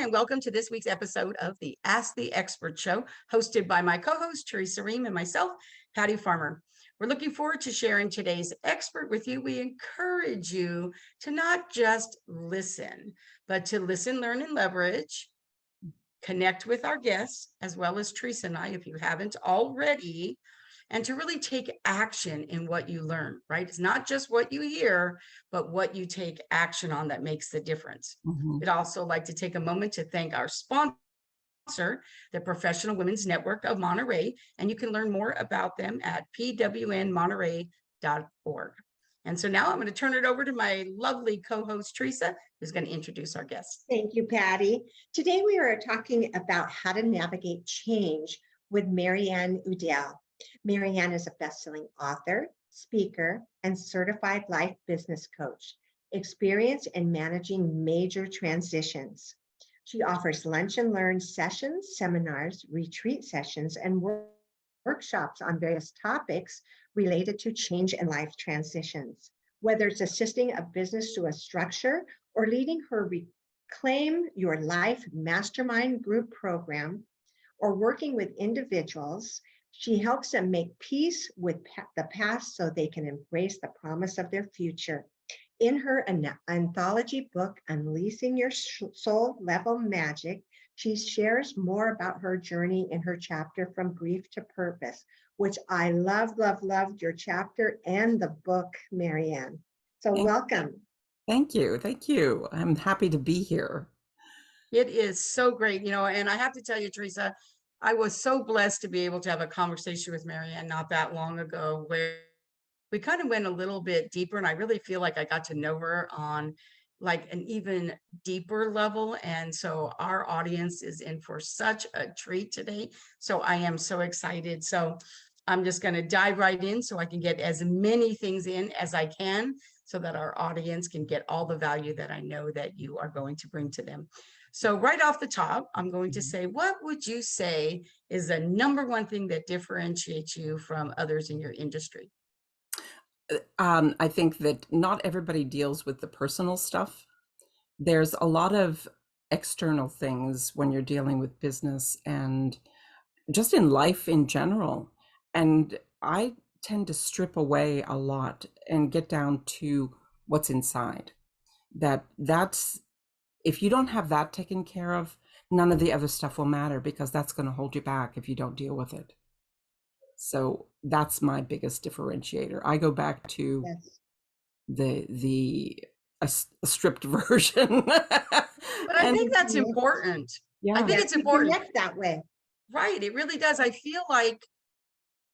and welcome to this week's episode of the Ask the Expert Show, hosted by my co-host, Teresa Ream, and myself, Patty Farmer. We're looking forward to sharing today's expert with you. We encourage you to not just listen, but to listen, learn, and leverage, connect with our guests, as well as Teresa and I, if you haven't already, and to really take action in what you learn, right? It's not just what you hear, but what you take action on that makes the difference. We'd also like to take a moment to thank our sponsor, the Professional Women's Network of Monterey, and you can learn more about them at pwnmonterey.org. And so now I'm going to turn it over to my lovely co-host, Teresa, who's going to introduce our guests. Thank you, Patty. Today we are talking about how to navigate change with Maryann Udel. Maryann is a best-selling author, speaker, and certified life business coach, experienced in managing major transitions. She offers lunch and learn sessions, seminars, retreat sessions, and workshops on various topics related to change and life transitions. Whether it's assisting a business to a structure or leading her Reclaim Your Life Mastermind group program, or working with individuals, she helps them make peace with the past so they can embrace the promise of their future. In her anthology book, Unleashing Your Soul Level Magic, she shares more about her journey in her chapter From Grief to Purpose, which I loved your chapter and the book, Maryann. So welcome. Thank you. Thank you. I'm happy to be here. It is so great, and I have to tell you, Teresa, I was so blessed to be able to have a conversation with Maryann not that long ago where we kind of went a little bit deeper, and I really feel like I got to know her on like an even deeper level. And so our audience is in for such a treat today. So I am so excited. So I'm just going to dive right in so I can get as many things in as I can so that our audience can get all the value that I know that you are going to bring to them. So right off the top, I'm going to say, what would you say is the number one thing that differentiates you from others in your industry? I think that not everybody deals with the personal stuff. There's a lot of external things when you're dealing with business and just in life in general. And I tend to strip away a lot and get down to what's inside. That's if you don't have that taken care of, none of the other stuff will matter, because that's going to hold you back if you don't deal with it. So that's my biggest differentiator. I go back to the stripped version. But I think that's important. Yeah. I think it's important. Connect that way. Right. It really does. I feel like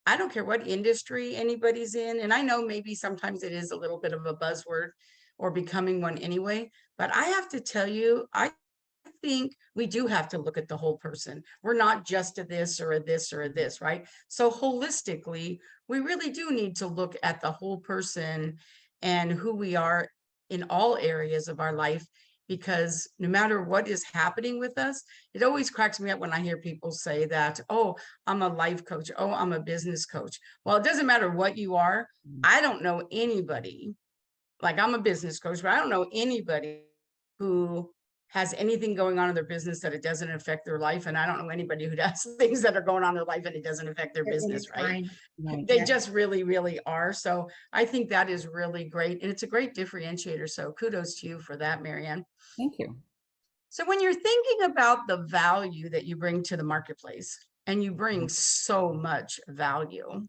I don't care what industry anybody's in. And I know maybe sometimes it is a little bit of a buzzword or becoming one anyway. But I have to tell you, I think we do have to look at the whole person. We're not just a this or a this or a this, right? So holistically, we really do need to look at the whole person and who we are in all areas of our life, because no matter what is happening with us, it always cracks me up when I hear people say that, oh, I'm a life coach. Oh, I'm a business coach. Well, it doesn't matter what you are. I don't know anybody, like I'm a business coach, but I don't know anybody who has anything going on in their business that it doesn't affect their life. And I don't know anybody who does things that are going on in their life and it doesn't affect their business, right? They just really, really are. So I think that is really great. And it's a great differentiator. So kudos to you for that, Maryann. Thank you. So when you're thinking about the value that you bring to the marketplace, and you bring so much value,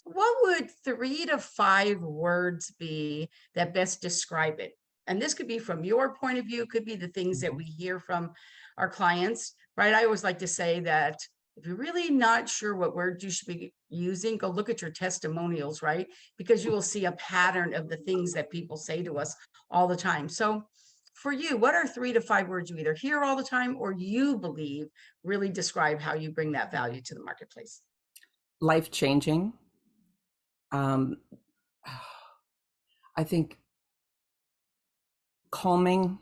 what would 3 to 5 words be that best describe it? And this could be from your point of view, could be the things that we hear from our clients, right? I always like to say that if you're really not sure what words you should be using, go look at your testimonials, right? Because you will see a pattern of the things that people say to us all the time. So for you, what are 3 to 5 words you either hear all the time or you believe really describe how you bring that value to the marketplace? Life-changing. I think calming.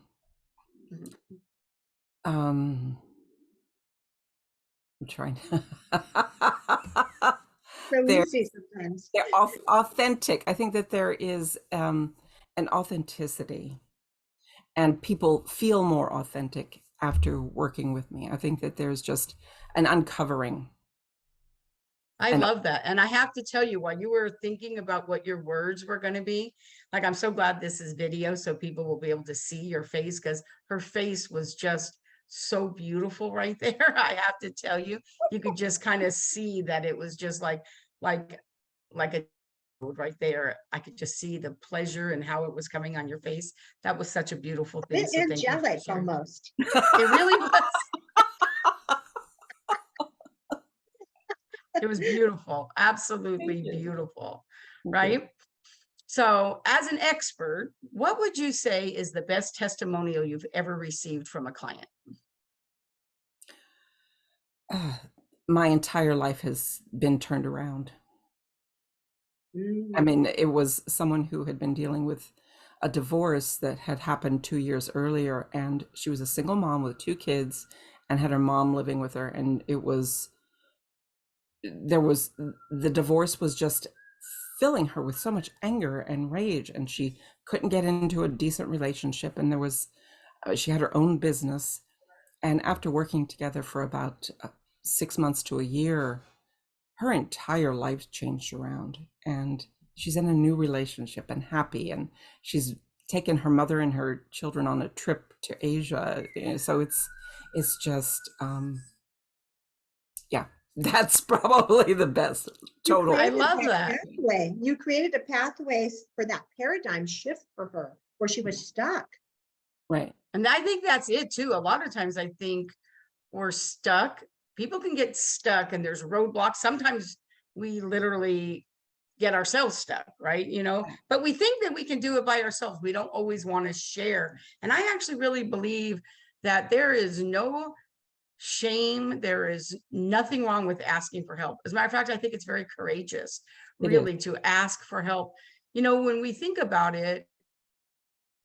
I'm trying to So easy sometimes. they're authentic. I think that there is an authenticity, and people feel more authentic after working with me. I think that there's just an uncovering. I And love that. And I have to tell you, while you were thinking about what your words were going to be, like, I'm so glad this is video so people will be able to see your face, because her face was just so beautiful right there. I have to tell you, you could just kind of see that it was just like, like a right there. I could just see the pleasure and how it was coming on your face. That was such a beautiful A thing. bit So thank you for angelic sharing. almost. It really was. It was beautiful, absolutely beautiful, right? So, as an expert, what would you say is the best testimonial you've ever received from a client? My entire life has been turned around. I Mm. mean, it was someone who had been dealing with a divorce that had happened 2 years earlier, and she was a single mom with 2 kids and had her mom living with her. And the divorce was just filling her with so much anger and rage, and she couldn't get into a decent relationship. And she had her own business. And after working together for about 6 months to a year, her entire life changed around, and she's in a new relationship and happy, and she's taken her mother and her children on a trip to Asia. So it's just yeah, that's probably the best You total. I created love that that. pathway. You created a pathway for that paradigm shift for her where she was stuck. Right. And I think that's it too. A lot of times I think we're stuck. People can get stuck and there's roadblocks. Sometimes we literally get ourselves stuck, right? But we think that we can do it by ourselves. We don't always want to share. And I actually really believe that there is no shame. There is nothing wrong with asking for help. As a matter of fact, I think it's very courageous, It is. really, to ask for help. When we think about it,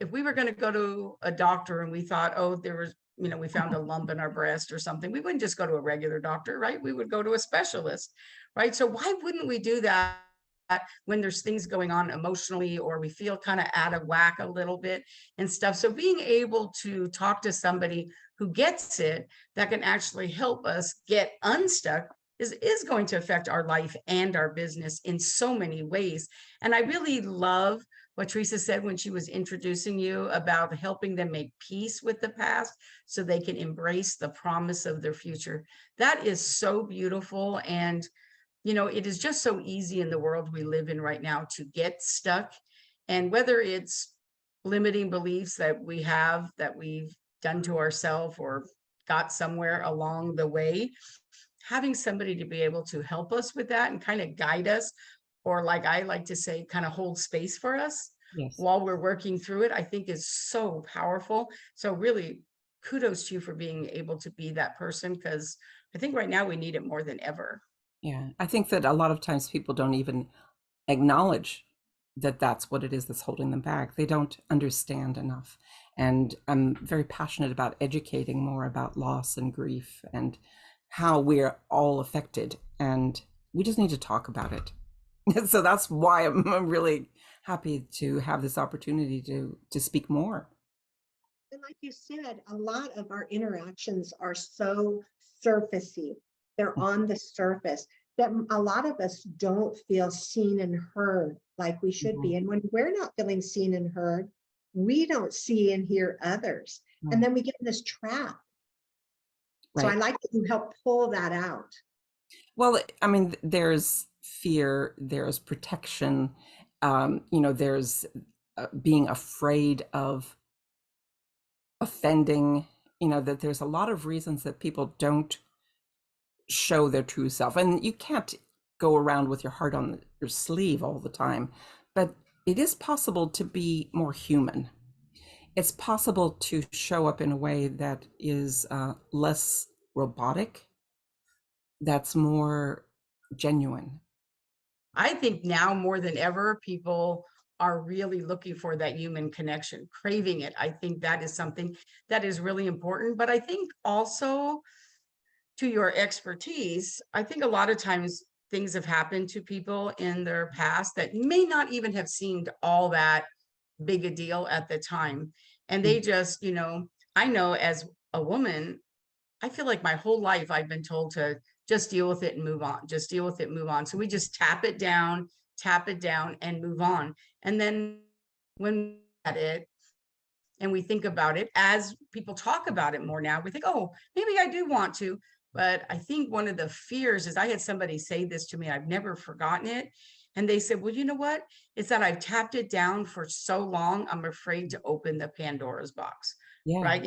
if we were going to go to a doctor and we thought, oh, there was, we found a lump in our breast or something, we wouldn't just go to a regular doctor, right? We would go to a specialist, right? So why wouldn't we do that when there's things going on emotionally, or we feel kind of out of whack a little bit and stuff? So being able to talk to somebody who gets it, that can actually help us get unstuck, is going to affect our life and our business in so many ways. And I really love what Teresa said when she was introducing you about helping them make peace with the past so they can embrace the promise of their future. That is so beautiful. And, it is just so easy in the world we live in right now to get stuck. And whether it's limiting beliefs that we have, that we've done to ourselves or got somewhere along the way, having somebody to be able to help us with that and kind of guide us, or like I like to say, kind of hold space for us Yes. while we're working through it, I think is so powerful. So really kudos to you for being able to be that person, because I think right now we need it more than ever. Yeah. I think that a lot of times people don't even acknowledge that that's what it is that's holding them back. They don't understand enough. And I'm very passionate about educating more about loss and grief and how we're all affected. And we just need to talk about it. So that's why I'm really happy to have this opportunity to speak more. And like you said, a lot of our interactions are so surfacey. They're on the surface that a lot of us don't feel seen and heard like we should Mhm. be. And when we're not feeling seen and heard, we don't see and hear others. And Right. then we get in this trap. So I Right. like that you help pull that out. Well, I mean, there's fear, there's protection, there's being afraid of offending, that there's a lot of reasons that people don't show their true self. And you can't go around with your heart on your sleeve all the time, but it is possible to be more human. It's possible to show up in a way that is less robotic, that's more genuine. I think now more than ever, people are really looking for that human connection, craving it. I think that is something that is really important. But I think also, to your expertise, I think a lot of times things have happened to people in their past that may not even have seemed all that big a deal at the time. And they just, I know as a woman, I feel like my whole life I've been told to just deal with it and move on, just deal with it, move on. So we just tap it down and move on. And then when at it and we think about it, as people talk about it more now, we think, oh, maybe I do want to. But I think one of the fears is, I had somebody say this to me, I've never forgotten it. And they said, well, you know what? It's that I've tapped it down for so long, I'm afraid to open the Pandora's box, Yeah. right?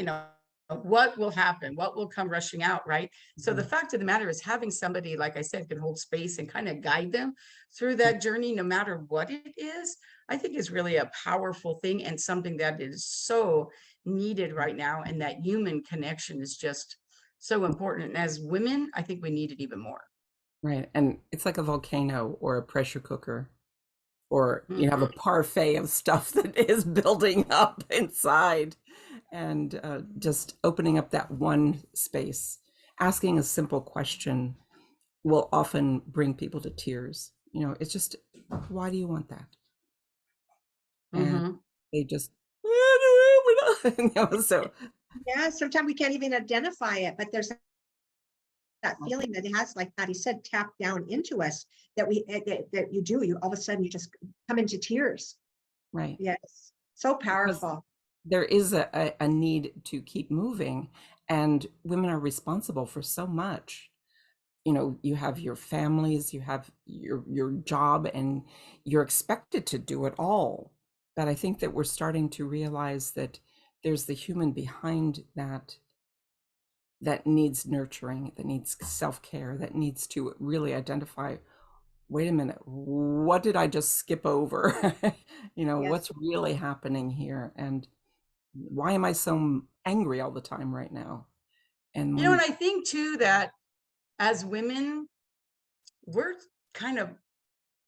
What will happen? What will come rushing out, right? So the Mhm. fact of the matter is, having somebody, like I said, can hold space and kind of guide them through Yeah. that journey, no matter what it is, I think is really a powerful thing, and something that is so needed right now. And that human connection is just so important. And as women, I think we need it even more. Right. And it's like a volcano or a pressure cooker, or you have a Mhm. parfait of stuff that is building up inside. And just opening up that one space, asking a simple question will often bring people to tears. It's just, why do you want that? And Mhm. they just, "I don't know." So Yeah, sometimes we can't even identify it, but there's that feeling that it has, like Patty said, tapped down into us, that you all of a sudden you just come into tears. right, Yes, so because powerful. there is a need to keep moving, and women are responsible for so much. You have your families, you have your job, and you're expected to do it all. But I think that we're starting to realize that there's the human behind that needs nurturing, that needs self-care, that needs to really identify, wait a minute, what did I just skip over? Yes. What's really happening here? And why am I so angry all the time right now? And And when, I think too that as women, we're kind of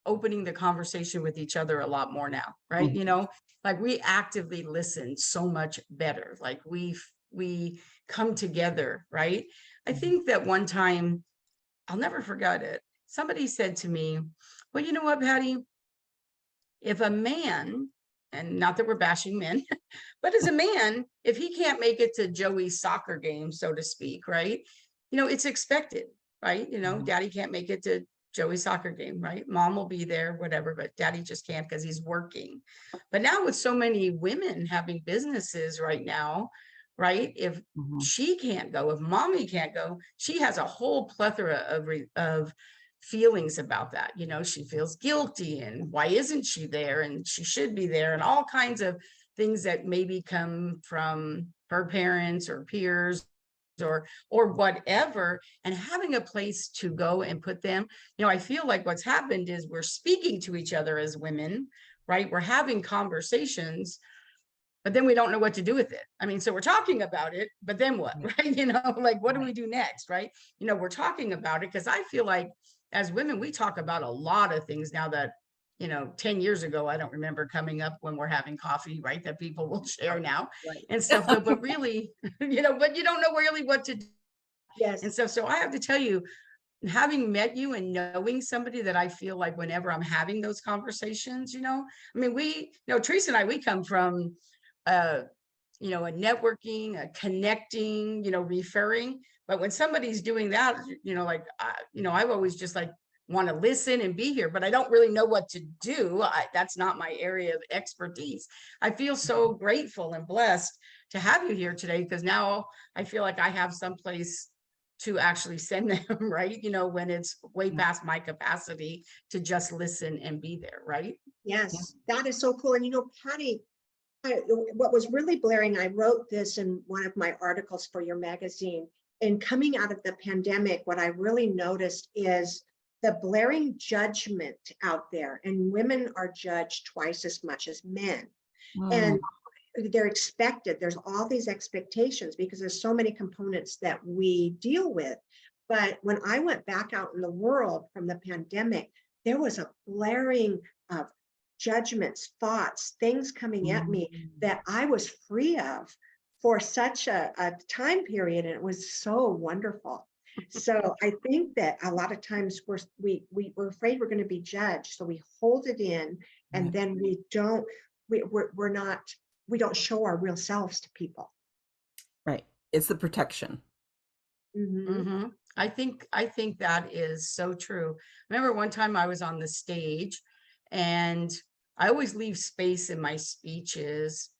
opening the conversation with each other a lot more now, right? Mhm, Like we actively listen so much better. Like we come together, right? I mhm, think that one time, I'll never forget it. Somebody said to me, well, you know what, Patty? If a man, and not that we're bashing men, but as a man, if he can't make it to Joey's soccer game, so to speak, right? It's expected, right? mhm, Daddy can't make it to Joey's soccer game, right? Mom will be there, whatever, but daddy just can't because he's working. But now with so many women having businesses right now, right? If mhm, she can't go, if mommy can't go, she has a whole plethora of feelings about that. She feels guilty, and why isn't she there? And she should be there, and all kinds of things that maybe come from her parents or peers or whatever, and having a place to go and put them. I feel like what's happened is we're speaking to each other as women, right? We're having conversations, but then we don't know what to do with it. I mean, so we're talking about it, but then what? right, Right? Like, what do right, we do next? Right? We're talking about it because I feel like as women we talk about a lot of things now that 10 years ago I don't remember coming up when we're having coffee, right? That people will share now and right. stuff. But really, but you don't know really what to do and Yes. stuff. So I have to tell you, having met you and knowing somebody that I feel like whenever I'm having those conversations, I mean, Teresa and I, we come from uh a networking, a connecting, referring. But when somebody's doing that, like, I've always just like want to listen and be here, but I don't really know what to do. That's not my area of expertise. I feel so grateful and blessed to have you here today because now I feel like I have someplace to actually send them, right? When it's way Yeah, past my capacity to just listen and be there, right? yeah. Yes, that is so cool. And Patty, what was really blaring, I wrote this in one of my articles for your magazine. And coming out of the pandemic, what I really noticed is the blaring judgment out there, and women are judged twice as much as men. Mm, And they're expected, there's all these expectations because there's so many components that we deal with. But when I went back out in the world from the pandemic, there was a blaring of judgments, thoughts, things coming at me mm, that I was free of for such a time period. And it was so wonderful. So I think that a lot of times we're afraid we're going to be judged. So we hold it in, and right. then we're not we don't show our real selves to people. Right. it's the protection. Mhm. I think that is so true. I remember one time I was on the stage, and I always leave space in my speeches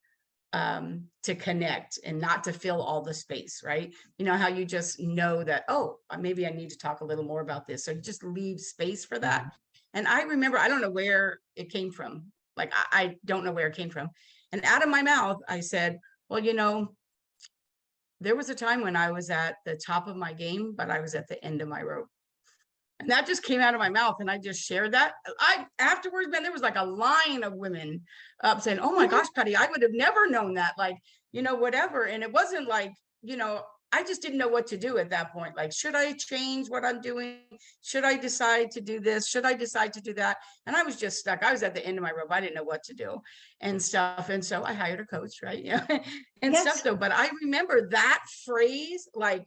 to connect and not to fill all the space, right? You know how you just know that, oh, maybe I need to talk a little more about this. So you just leave space for that. Mhm. And I remember, I don't know where it came from. Like, I don't know where it came from. And out of my mouth, I said, well, there was a time when I was at the top of my game, but I was at the end of my rope. And that just came out of my mouth, and I just shared that. I afterwards, man, there was like a line of women up saying, "Oh my gosh, Patty, I would have never known that." Like, whatever. And it wasn't like, I just didn't know what to do at that point. Like, should I change what I'm doing? Should I decide to do this? Should I decide to do that? And I was just stuck. I was at the end of my rope. I didn't know what to do and stuff. And so I hired a coach, right? Yeah. And stuff Yes. though. But I remember that phrase, like,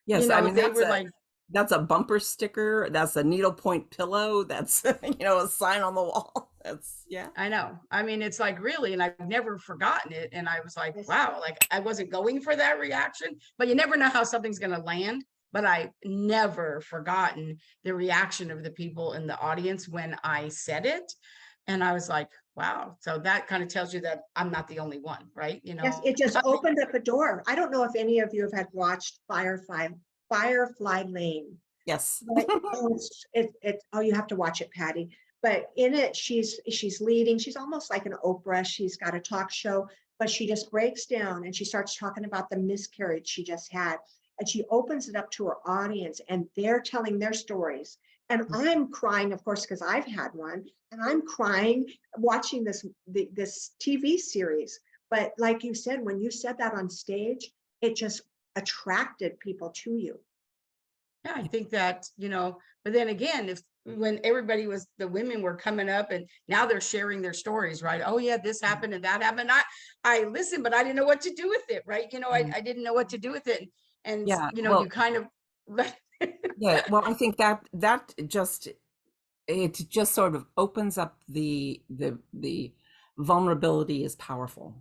Yes, I mean they were like, that's a bumper sticker, that's a needlepoint pillow, that's a sign on the wall. That's yeah. I know. I mean, it's like really, and I've never forgotten it. And I was like, Yes. wow, like I wasn't going for that reaction, but you never know how something's going to land. But I never forgotten the reaction of the people in the audience when I said it. And I was like, wow. So that kind of tells you that I'm not the only one, right? Yes, it just opened up a door. I don't know if any of you have had watched Firefly Lane, Yes. but oh, you have to watch it, Patty. But in it, she's leading. She's almost like an Oprah. She's got a talk show, but she just breaks down and she starts talking about the miscarriage she just had, and she opens it up to her audience, and they're telling their stories. And I'm crying, of course, because I've had one, and I'm crying watching this TV series. But like you said, when you said that on stage, it just attracted people to you. Yeah, I think that, but then again, if when the women were coming up and now they're sharing their stories, right? Oh yeah, this happened and that happened. I listened, but I didn't know what to do with it, right? I didn't know what to do with it. And Yeah, you well, kind of yeah, well, I think that just it just sort of opens up the vulnerability is powerful.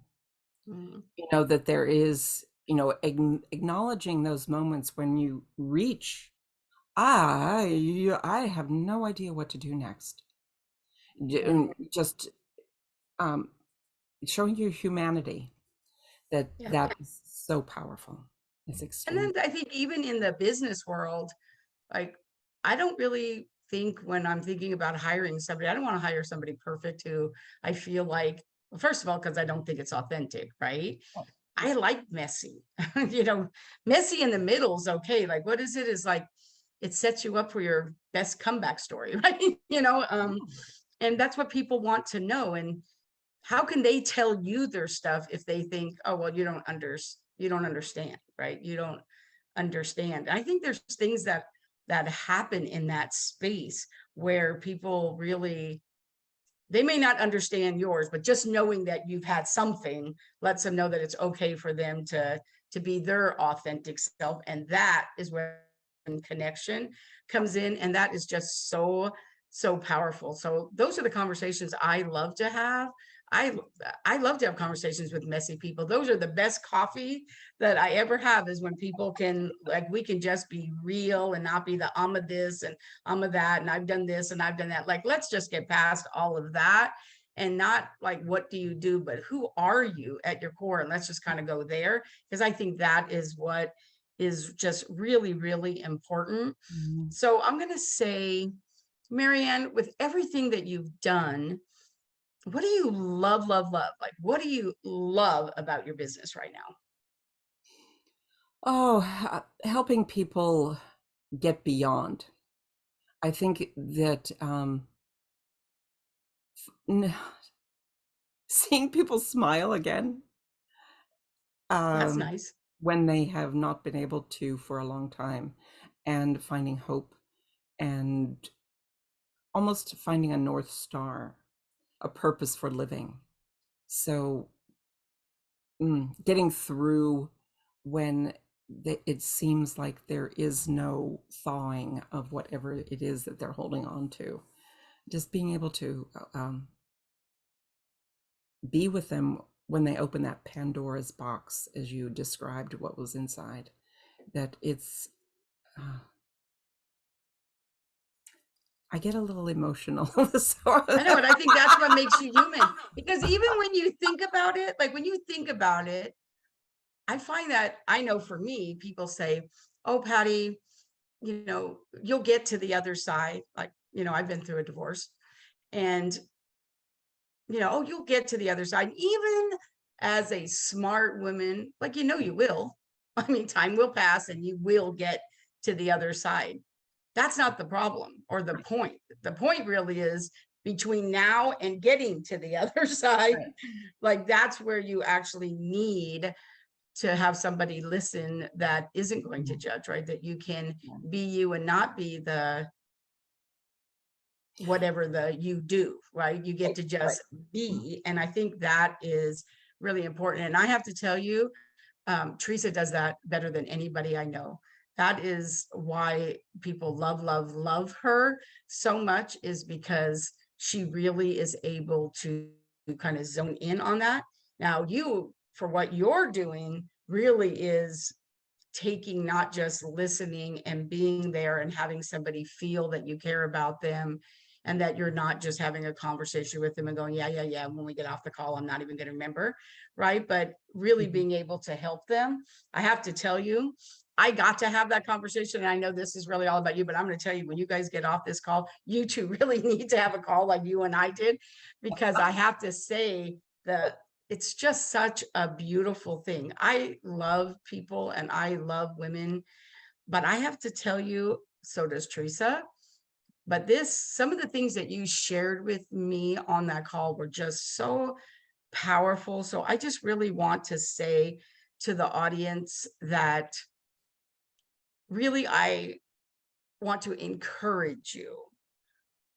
Mm, That there is, acknowledging those moments when you reach, I have no idea what to do next. yeah. Just um, showing your humanity, Yeah. that is so powerful. It's And then extreme. I think even in the business world, like, I don't really think when I'm thinking about hiring somebody, I don't want to hire somebody perfect who I feel like, well, first of all, because I don't think it's authentic, right? I like messy, messy in the middle is okay. Like, what is it? Is like, it sets you up for your best comeback story, right? And that's what people want to know. And how can they tell you their stuff if they think, oh, well, you don't understand, right? You don't understand. I think there's things that happen in that space where people really, they may not understand yours, but just knowing that you've had something lets them know that it's okay for them to be their authentic self. And that is where connection comes in. And that is just so powerful. So those are the conversations I love to have. I I love to have conversations with messy people. Those are the best coffee that I ever have, is when people can, like, we can just be real and not be the I'm a this and I'm a that and I've done this and I've done that. Like, let's just get past all of that, and not like what do you do, but who are you at your core, and let's just kind of go there, because I think that is what is just really, really important. Mhm. So I'm going to say, Maryann, with everything that you've done, what do you love, love, love? Like, what do you love about your business right now? Oh, helping people get beyond. I think that n- seeing people smile again, That's um, nice. when they have not been able to for a long time, and finding hope, and almost finding a North Star, a purpose for living. So, getting through when it seems like there is no thawing of whatever it is that they're holding on to. Just being able to be with them when they open that Pandora's box, as you described what was inside, that it's, uh, I get a little emotional. So, I know, and I think that's what makes you human. Because even when you think about it, like when you think about it, I find that I know for me, people say, "Oh, Patty, you know, you'll get to the other side." Like, you know, I've been through a divorce, and you know, "Oh, you'll get to the other side." Even as a smart woman, like, you know, you will. I mean, time will pass and you will get to the other side. That's not the problem or the point. The point really is between now and getting to the other side. right. Like, that's where you actually need to have somebody listen that isn't going to Yeah, judge, right? That you can yeah, be you and not be the whatever the you do, right? You get Right, to right. just be. And I think that is really important. And I have to tell you, Teresa does that better than anybody I know. That is why people love her so much, is because she really is able to kind of zone in on that. Now, you, for what you're doing, really is taking, not just listening and being there and having somebody feel that you care about them, and that you're not just having a conversation with them and going, yeah, yeah, yeah. When we get off the call, I'm not even going to remember. Right. But really mhm. being able to help them. I have to tell you, I got to have that conversation. And I know this is really all about you, but I'm going to tell you, when you guys get off this call, you two really need to have a call like you and I did, because I have to say that it's just such a beautiful thing. I love people and I love women, but I have to tell you, so does Teresa. But some of the things that you shared with me on that call were just so powerful. So I just really want to say to the audience that really I want to encourage you,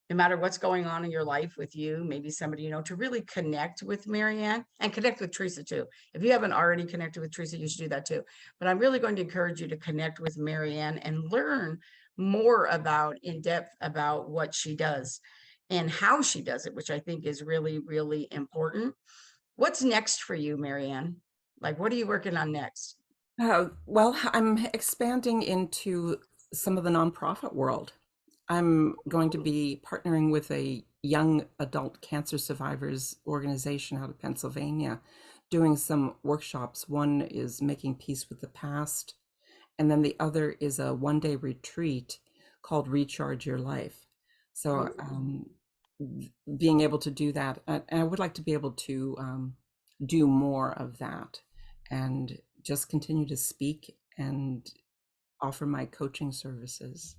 no matter what's going on in your life with you, maybe somebody you know, to really connect with Maryann and connect with Teresa too. If you haven't already connected with Teresa, you should do that too. But I'm really going to encourage you to connect with Maryann and learn more about, in depth, about what she does and how she does it, which I think is really, really important. What's next for you, Maryann? Like, what are you working on next? Well, I'm expanding into some of the nonprofit world. I'm going to be partnering with a young adult cancer survivors organization out of Pennsylvania, doing some workshops. One is making peace with the past, and then the other is a 1-day retreat called Recharge Your Life. So, being able to do that, and I would like to be able to do more of that and just continue to speak and offer my coaching services.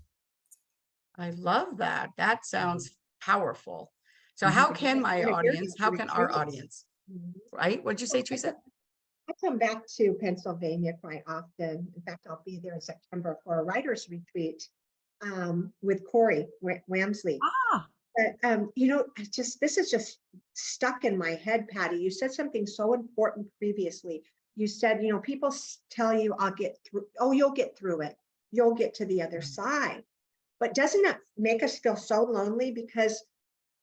I love that. That Mhm. sounds powerful. So Mhm. how Yeah, can I my want to hear audience, about how the can our retreats. audience, Mhm. right? What'd you say, Well, Teresa? I come back to Pennsylvania quite often. In fact, I'll be there in September for a writer's retreat with Corey Wamsley. Ah, But this is just stuck in my head, Patty. You said something so important previously. You said, people tell you, "I'll get through." Oh, you'll get through it. You'll get to the other side. But doesn't that make us feel so lonely? Because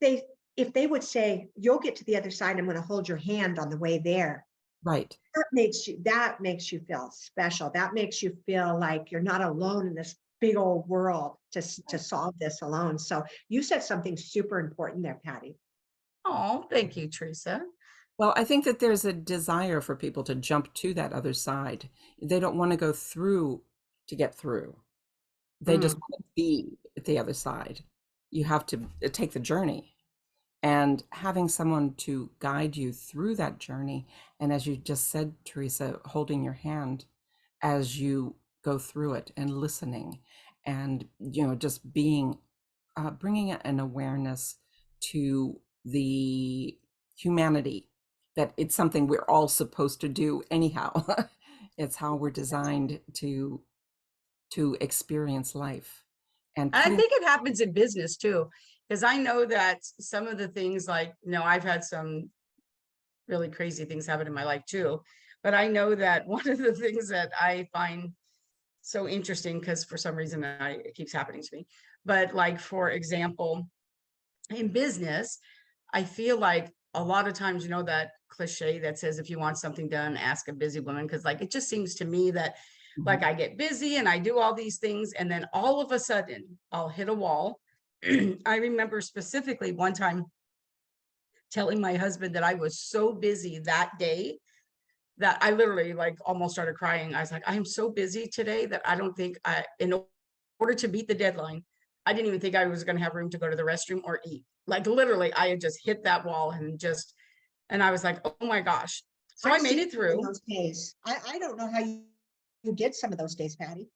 they, if they would say, "You'll get to the other side, I'm going to hold your hand on the way there," right. that makes you feel special. That makes you feel like you're not alone in this big old world to solve this alone. So you said something super important there, Patty. Oh, thank you, Teresa. Well, I think that there's a desire for people to jump to that other side. They don't want to go through to get through. They just Mm. want to be at the other side. You have to take the journey, and having someone to guide you through that journey. And as you just said, Teresa, holding your hand as you go through it and listening, and just being bringing an awareness to the humanity, that it's something we're all supposed to do anyhow. It's how we're designed to experience life, and And I putting. think it happens in business too, because I know that some of the things, like, I've had some really crazy things happen in my life too. But I know that one of the things that I find so interesting, because for some reason it keeps happening to me. But like, for example, in business, I feel like a lot of times, you know, that cliche that says, if you want something done, ask a busy woman. Cause like, it just seems to me that like Mhm. I get busy and I do all these things. And then all of a sudden I'll hit a wall. I remember specifically one time telling my husband that I was so busy that day that I literally like almost started crying. I was like, I am so busy today that I don't think in order to beat the deadline, I didn't even think I was going to have room to go to the restroom or eat. Like literally, I had just hit that wall and I was like, oh my gosh. So I I've made seen it you in through. those days. I don't know how you did some of those days, Patty.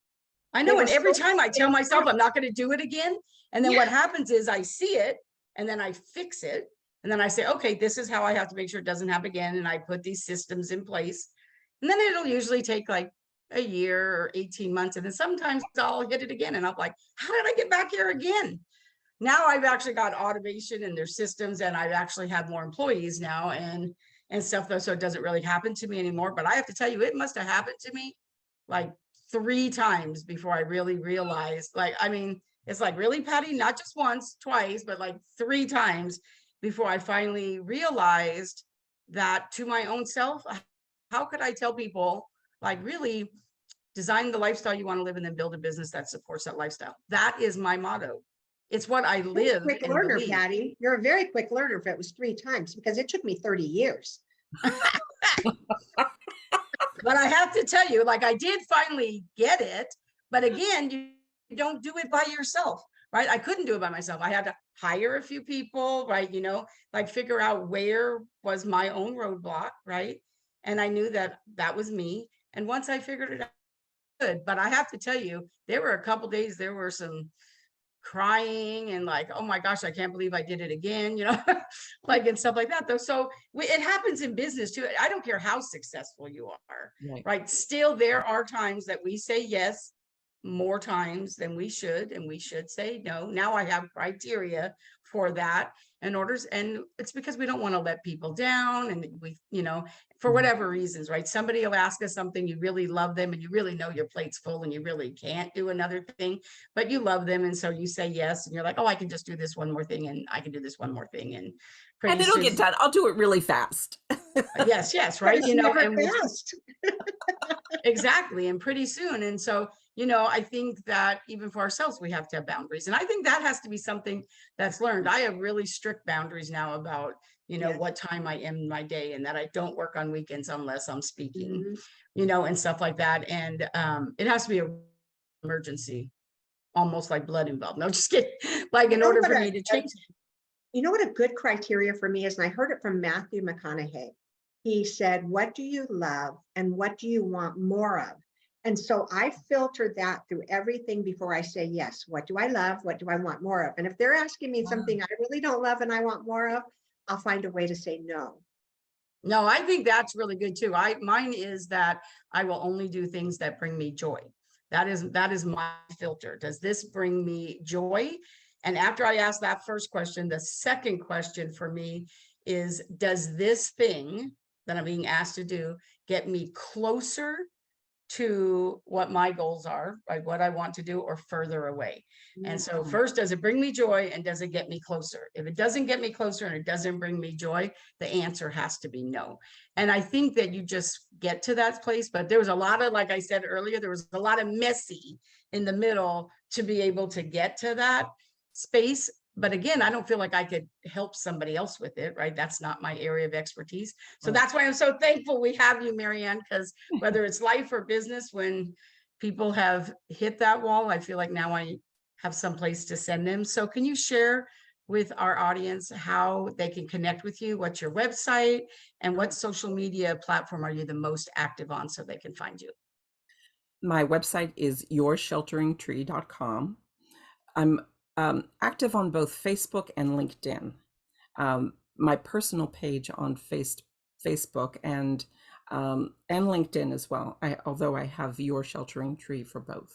I They know. were And every so time I tell myself I'm not going to do it again. And then yeah. what happens is I see it and then I fix it. And then I say, okay, this is how I have to make sure it doesn't happen again. And I put these systems in place. And then it'll usually take like a year or 18 months. And then sometimes I'll hit it again. And I'm like, how did I get back here again? Now I've actually got automation in their systems and I've actually had more employees now and stuff though. So it doesn't really happen to me anymore. But I have to tell you, it must have happened to me like 3 times before I really realized, like, I mean, it's like, really, Patty, not just once, twice, but like 3 times before I finally realized that to my own self, how could I tell people, like, really design the lifestyle you want to live and then build a business that supports that lifestyle? That is my motto. It's what I You're a live quick and learner, believe. Patty. You're a very quick learner if it was 3 times because it took me 30 years. But I have to tell you, like I did finally get it. But again, you don't do it by yourself, right? I couldn't do it by myself. I had to hire a few people, right? You know, like figure out where was my own roadblock, right? And I knew that that was me. And once I figured it out, good. But I have to tell you, there were a couple days, there were some crying and like, oh my gosh, I can't believe I did it again, you know, like and stuff like that though. So it happens in business too. I don't care how successful you are, Right. right? Still, there are times that we say yes more times than we should, and we should say no. Now I have criteria for that in orders, and it's because we don't want to let people down, and we, you know, for Mhm. whatever reasons, right? Somebody will ask us something, you really love them, and you really know your plate's full, and you really can't do another thing, but you love them, and so you say yes, and you're like, oh, I can just do this one more thing, and I can do this one more thing, and And pretty it'll soon, get done. I'll do it really fast. yes, But right, it's you know, never and we fast. exactly, and pretty soon. And so, you know, I think that even for ourselves, we have to have boundaries. And I think that has to be something that's learned. I have really strict boundaries now about, you know, Yes. what time I end my day and that I don't work on weekends unless I'm speaking, Mhm. you know, and stuff like that. And it has to be an emergency, almost like blood involved. No, just kidding. Like You in know order what for me to change. you know what a good criteria for me is, and I heard it from Matthew McConaughey. He said, "What do you love and what do you want more of?" And so I filtered that through everything before I say yes. What do I love? What do I want more of? And if they're asking me something I really don't love and I want more of, I'll find a way to say no. No, I think that's really good too. Mine is that I will only do things that bring me joy. That is my filter. Does this bring me joy? And after I ask that first question, the second question for me is, does this thing that I'm being asked to do get me closer to what my goals are, like what I want to do, or further away? And so Mhm. first, does it bring me joy and does it get me closer? If it doesn't get me closer and it doesn't bring me joy, the answer has to be no. And I think that you just get to that place, but there was a lot of, like I said earlier, there was a lot of messy in the middle to be able to get to that space. But again, I don't feel like I could help somebody else with it, right? That's not my area of expertise. So Right. that's why I'm so thankful we have you, Maryann, because whether it's life or business, when people have hit that wall, I feel like now I have some place to send them. So can you share with our audience how they can connect with you? What's your website and what social media platform are you the most active on so they can find you? My website is yourshelteringtree.com. I'm active on both Facebook and LinkedIn. My personal page on Facebook and LinkedIn as well. Although I have Your Sheltering Tree for both.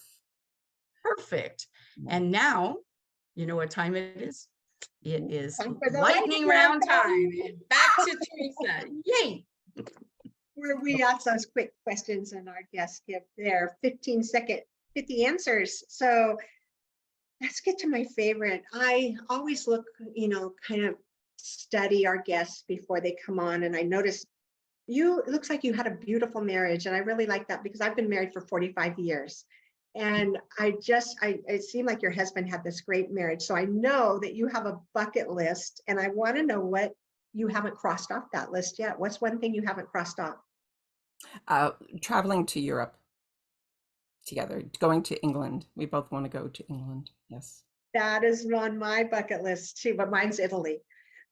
Perfect. Yeah. And now, you know what time it is? It is Time for the lightning round, round time. And back to Teresa. Yay. where we ask those quick questions and our guests give their 15-second 50 answers. So let's get to my favorite. I always look, kind of study our guests before they come on, and I noticed it looks like you had a beautiful marriage, and I really like that because I've been married for 45 years. And it seemed like your husband had this great marriage. So I know that you have a bucket list, and I want to know what you haven't crossed off that list yet. What's one thing you haven't crossed off? Traveling to Europe together, going to England. We both want to go to England. Yes. That is on my bucket list too, but mine's Italy.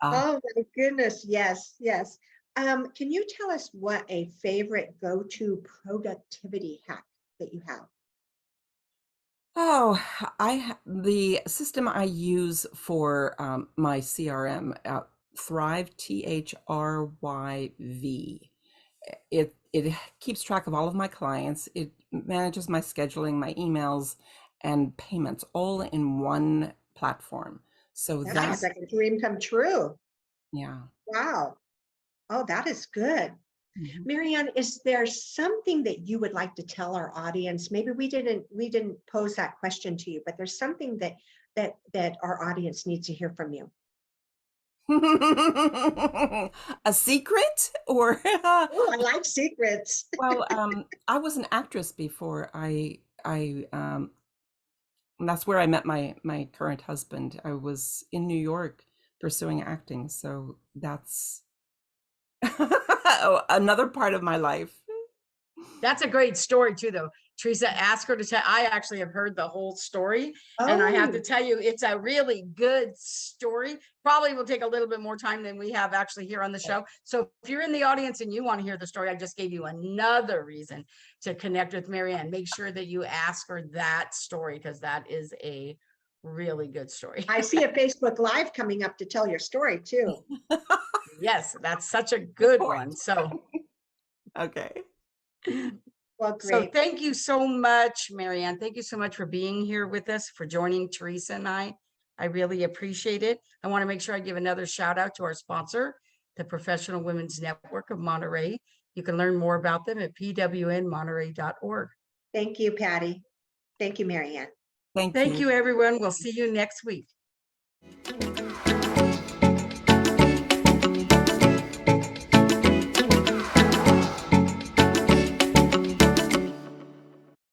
Uh, Oh my goodness. Yes, yes. Can you tell us what a favorite go-to productivity hack that you have? Oh, the system I use for my CRM, Thrive, THRYV. It keeps track of all of my clients. It manages my scheduling, my emails, and payments all in one platform. So That that, sounds like a dream come true. yeah. Wow. Oh, that is good. Mhm. Maryann, is there something that you would like to tell our audience? Maybe we didn't pose that question to you, but there's something that our audience needs to hear from you. A secret or Oh, I like secrets. well, I was an actress before and that's where I met my current husband. I was in New York pursuing acting, so that's another part of my life. That's a great story too, though. Teresa, ask her to tell. I actually have heard the whole story, and I have to Oh, tell you, it's a really good story. Probably will take a little bit more time than we have actually here on the show. So if you're in the audience and you want to hear the story, I just gave you another reason to connect with Maryann. Make sure that you ask her that story, because that is a really good story. I see a Facebook Live coming up to tell your story too. Yes, that's such a Good good point. one. So Okay. Well, So great. thank you so much, Maryann. Thank you so much for being here with us, for joining Teresa and I. I really appreciate it. I want to make sure I give another shout out to our sponsor, the Professional Women's Network of Monterey. You can learn more about them at pwnmonterey.org. Thank you, Patty. Thank you, Maryann. Thank Thank you. you, everyone. We'll see you next week.